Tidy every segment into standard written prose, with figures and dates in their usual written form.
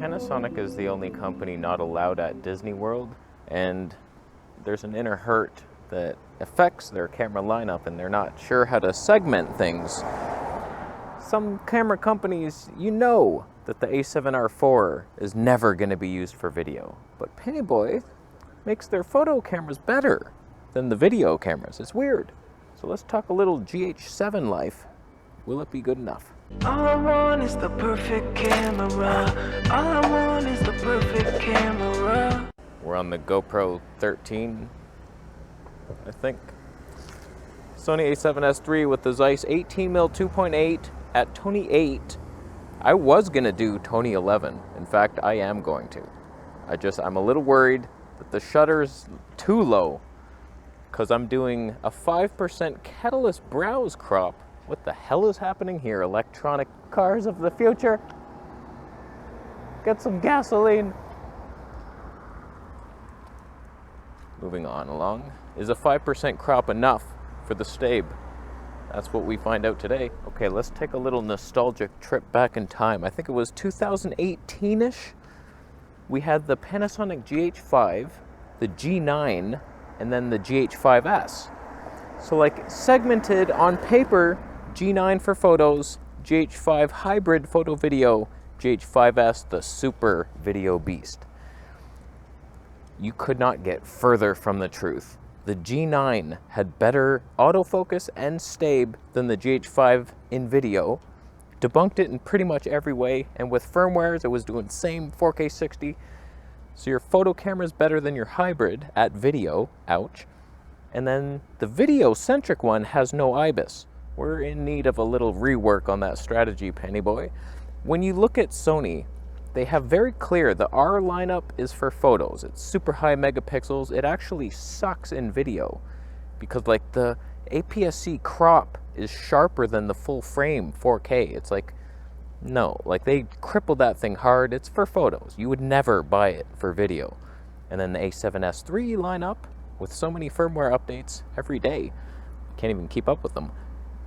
Panasonic is the only company not allowed at Disney World, and there's an inner hurt that affects their camera lineup, and they're not sure how to segment things. Some camera companies, you know that the A7R4 is never going to be used for video, but Pennyboy makes their photo cameras better than the video cameras. It's weird. So let's talk a little GH7 life. Will it be good enough? All I want is the perfect camera. All I want is the perfect camera. We're on the GoPro 13, I think. Sony A7S III with the Zeiss 18mm 2.8 at Tony 8. I was gonna do Tony 11. In fact, I am going to. I'm a little worried that the shutter's too low because I'm doing a 5% catalyst browse crop. What the hell is happening here? Electronic cars of the future. Get some gasoline. Moving on along. Is a 5% crop enough for the Stabe? That's what we find out today. Okay, let's take a little nostalgic trip back in time. I think it was 2018-ish. We had the Panasonic GH5, the G9, and then the GH5s. So like segmented on paper, G9 for photos, GH5 hybrid photo video, GH5s the super video beast. You could not get further from the truth. The G9 had better autofocus and Stabe than the GH5 in video. Debunked it in pretty much every way, and with firmwares it was doing the same 4K 60. So your photo camera is better than your hybrid at video, ouch. And then the video-centric one has no IBIS. We're in need of a little rework on that strategy, Pennyboy. When you look at Sony, they have very clear the R lineup is for photos. It's super high megapixels. It actually sucks in video because like the APS-C crop is sharper than the full frame 4K. It's like, no, like they crippled that thing hard. It's for photos. You would never buy it for video. And then the A7S III lineup with so many firmware updates every day, can't even keep up with them.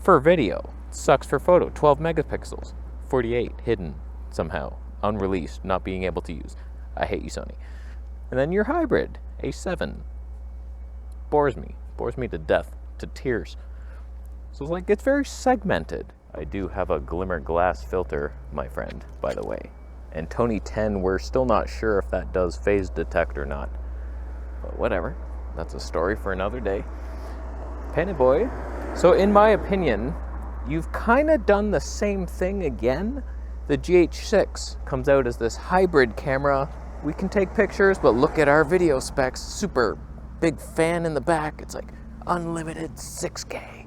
For video, sucks for photo, 12 megapixels, 48 hidden somehow, unreleased, not being able to use. I hate you, Sony. And then your hybrid, A7, bores me to death, to tears. So it's like, it's very segmented. I do have a glimmer glass filter, my friend, by the way. And Tony 10, we're still not sure if that does phase detect or not. But whatever, that's a story for another day. Pennyboy. So in my opinion, you've kind of done the same thing again. The GH6 comes out as this hybrid camera. We can take pictures, but look at our video specs. Super big fan in the back. It's like unlimited 6K.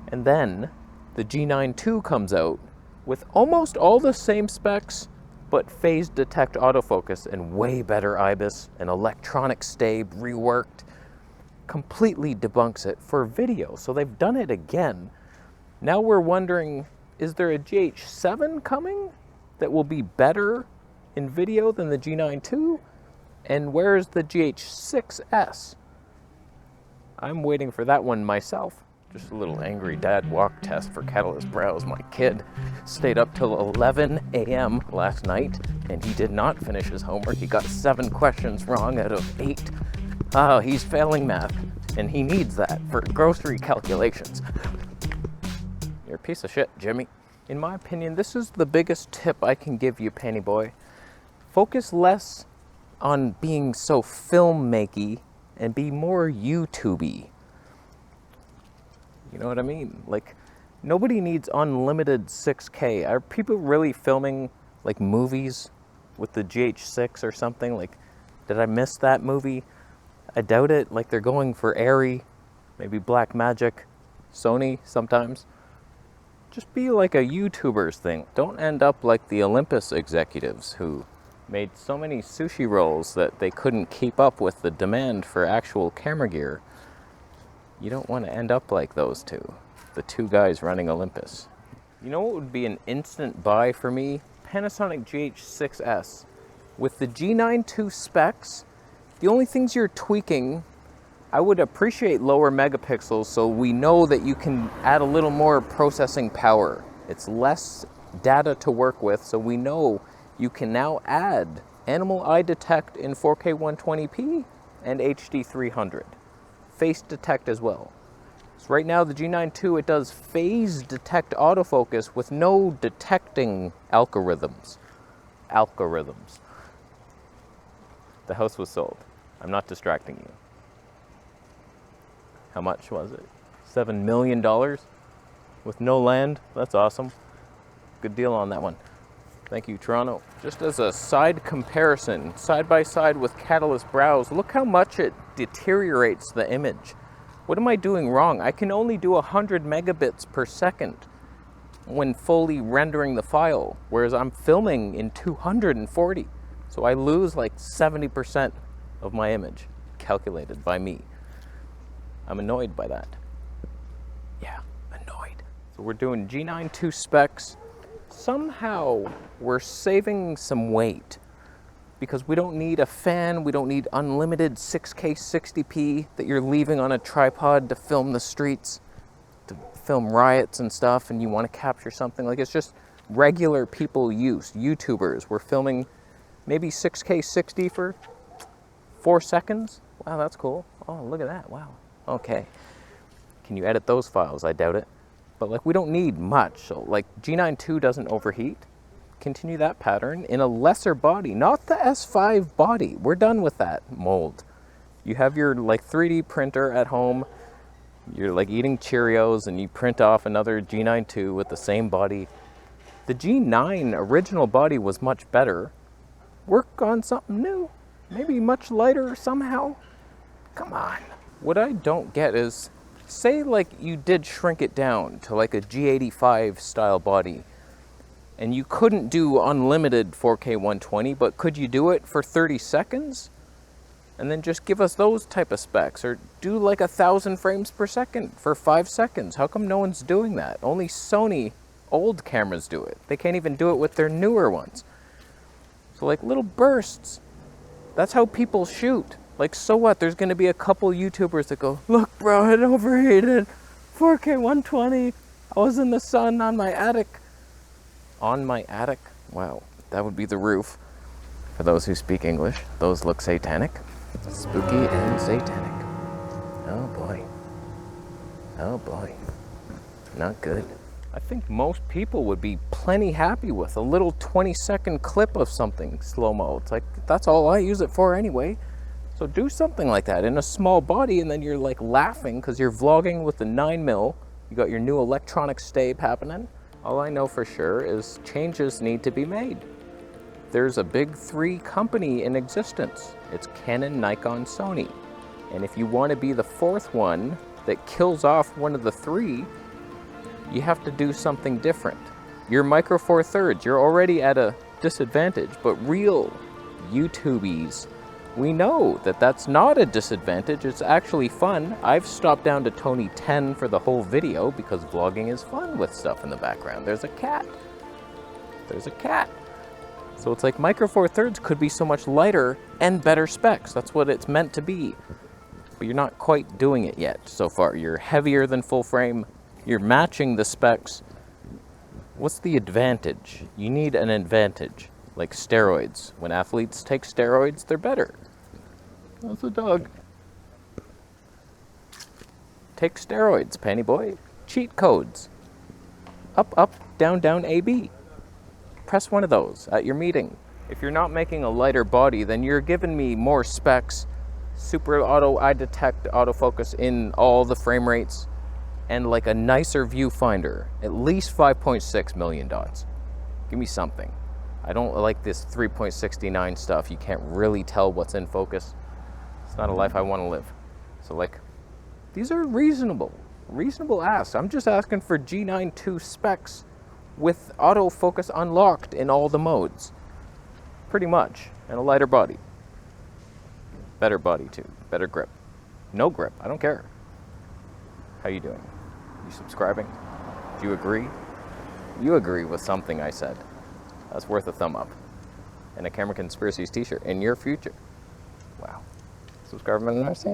And then the G9 II comes out with almost all the same specs, but phase detect autofocus and way better IBIS and electronic Stabe reworked. Completely debunks it for video. So they've done it again. Now we're wondering, is there a GH7 coming that will be better in video than the G9 II? And where's the GH6s? I'm waiting for that one myself. Just a little angry dad walk test for Catalyst Browse. My kid stayed up till 11 a.m. last night and he did not finish his homework. He got 7 questions wrong out of 8. Oh, he's failing math, and he needs that for grocery calculations. You're a piece of shit, Jimmy. In my opinion, this is the biggest tip I can give you, Pennyboy. Focus less on being so filmmaky and be more YouTubey. You know what I mean? Like, nobody needs unlimited 6K. Are people really filming, like, movies with the GH6 or something? Like, did I miss that movie? I doubt it. Like, they're going for Airy, maybe Black Magic, Sony sometimes. Just be like a YouTuber's thing. Don't end up like the Olympus executives who made so many sushi rolls that they couldn't keep up with the demand for actual camera gear. You don't want to end up like those two, the two guys running Olympus. You know what would be an instant buy for me? Panasonic GH6s. With the G9 II specs, the only things you're tweaking, I would appreciate lower megapixels so we know that you can add a little more processing power. It's less data to work with, so we know you can now add animal eye detect in 4K 120p and HD 300. Face detect as well. So right now the G9 II, it does phase detect autofocus with no detecting algorithms. The house was sold. I'm not distracting you. How much was it? $7 million with no land? That's awesome. Good deal on that one. Thank you, Toronto. Just as a side comparison, side by side with Catalyst Browse, look how much it deteriorates the image. What am I doing wrong? I can only do 100 megabits per second when fully rendering the file, whereas I'm filming in 240. So I lose like 70% of my image, calculated by me. I'm annoyed by that. Yeah, annoyed. So we're doing G9 II specs. Somehow we're saving some weight because we don't need a fan, we don't need unlimited 6K 60p that you're leaving on a tripod to film the streets, to film riots and stuff, and you want to capture something. Like, it's just regular people use. YouTubers, we're filming maybe 6K 60 for 4 seconds. Wow, that's cool. Oh, look at that. Wow. Okay. Can you edit those files? I doubt it. But like, we don't need much. So like, G9 II doesn't overheat. Continue that pattern in a lesser body, not the S5 body. We're done with that mold. You have your like 3D printer at home. You're like eating Cheerios and you print off another G9 II with the same body. The G9 original body was much better. Work on something new. Maybe much lighter somehow. Come on. What I don't get is, say like you did shrink it down to like a G85 style body and you couldn't do unlimited 4K 120, but could you do it for 30 seconds? And then just give us those type of specs, or do like 1,000 frames per second for 5 seconds. How come no one's doing that? Only Sony old cameras do it. They can't even do it with their newer ones. So like little bursts, that's how people shoot. Like, so what? There's going to be a couple YouTubers that go, look bro, it overheated, 4K 120, I was in the sun on my attic. On my attic? Wow, that would be the roof. For those who speak English, those look satanic. Spooky and satanic. Oh boy. Oh boy. Not good. I think most people would be plenty happy with a little 20-second clip of something slow-mo. It's like, that's all I use it for anyway. So do something like that in a small body, and then you're like laughing because you're vlogging with the 9mm. You got your new electronic stave happening. All I know for sure is changes need to be made. There's a big 3 company in existence. It's Canon, Nikon, Sony. And if you want to be the 4th one that kills off one of the 3, you have to do something different. You're Micro Four Thirds. You're already at a disadvantage, but real YouTubies, we know that that's not a disadvantage. It's actually fun. I've stopped down to Tony 10 for the whole video because vlogging is fun with stuff in the background. There's a cat. There's a cat. So it's like Micro Four Thirds could be so much lighter and better specs. That's what it's meant to be. But you're not quite doing it yet so far. You're heavier than full frame. You're matching the specs. What's the advantage? You need an advantage. Like steroids. When athletes take steroids, they're better. That's a dog. Take steroids, panty boy. Cheat codes. Up, up, down, down, AB. Press one of those at your meeting. If you're not making a lighter body, then you're giving me more specs, super auto eye detect, autofocus in all the frame rates, and like a nicer viewfinder. At least 5.6 million dots. Give me something. I don't like this 3.69 stuff. You can't really tell what's in focus. It's not a life I want to live. So like, these are reasonable asks. I'm just asking for G9 II specs with autofocus unlocked in all the modes. Pretty much. And a lighter body. Better body too. Better grip. No grip. I don't care. How you doing? You subscribing? Do you agree? You agree with something I said. That's worth a thumb up. And a Camera Conspiracies t-shirt in your future. Wow. Subscribe and understand.